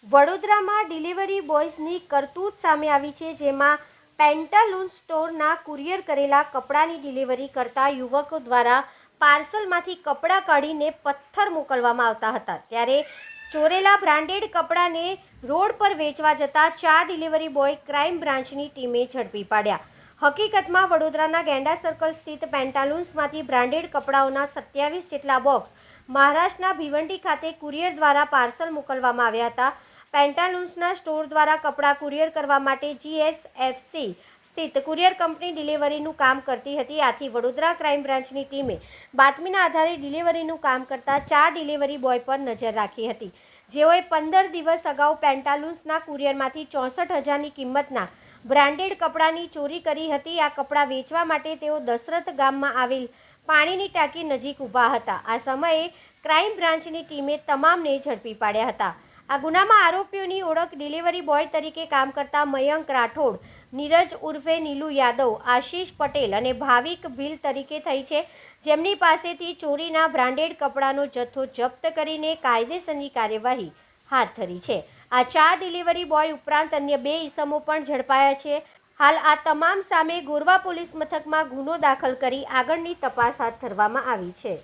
વડોદરામાં ડિલિવરી બોયઝની કરતૂત સામે આવી છે, જેમાં પેન્ટાલૂન્સ સ્ટોરના કુરિયર કરેલા કપડાની ડિલિવરી કરતા યુવકો દ્વારા પાર્સલમાંથી કપડાં કાઢીને પથ્થર મોકલવામાં આવતા હતા. ત્યારે ચોરેલા બ્રાન્ડેડ કપડાને રોડ પર વેચવા જતા 4 ડિલિવરી બોય ક્રાઇમ બ્રાન્ચની ટીમે ઝડપી પાડ્યા. હકીકતમાં વડોદરાના ગેંડા સર્કલ સ્થિત પેન્ટાલૂન્સમાંથી બ્રાન્ડેડ કપડાઓના 27 જેટલા બોક્સ મહારાષ્ટ્રના ભિવંડી ખાતે કુરિયર દ્વારા પાર્સલ મોકલવામાં આવ્યા હતા. પેન્ટાલૂન્સના સ્ટોર દ્વારા કપડાં કુરિયર કરવા માટે GSFC સ્થિત કુરિયર કંપની ડિલિવરીનું કામ કરતી હતી. આથી વડોદરા ક્રાઇમ બ્રાન્ચની ટીમે બાતમીના આધારે ડિલિવરીનું કામ કરતા 4 ડિલિવરી બોય પર નજર રાખી હતી, જેઓએ 15 દિવસ અગાઉ પેન્ટાલૂન્સના કુરિયરમાંથી 64,000ની કિંમતના બ્રાન્ડેડ કપડાની ચોરી કરી હતી. આ કપડાં વેચવા માટે તેઓ દશરથ ગામમાં આવેલ પાણીની ટાંકી નજીક ઊભા હતા. આ સમયે ક્રાઇમ બ્રાન્ચની ટીમે તમામને ઝડપી પાડ્યા હતા. આ ગુનામાં આરોપીઓની ઓળખ ડિલિવરી બોય તરીકે કામ કરતા મયંક રાઠોડ, નીરજ ઉર્ફે નીલુ યાદવ, આશીષ પટેલ અને ભાવિક ભીલ તરીકે થઈ છે, જેમની પાસેથી ચોરીના બ્રાન્ડેડ કપડાનો જથ્થો જપ્ત કરીને કાયદેસરની કાર્યવાહી હાથ ધરી છે. આ 4 ડિલિવરી બોય ઉપરાંત અન્ય 2 ઇસમો પણ ઝડપાયા છે. હાલ આ તમામ સામે ગોરવા પોલીસ મથકમાં ગુનો દાખલ કરી આગળની તપાસ હાથ ધરવામાં આવી છે.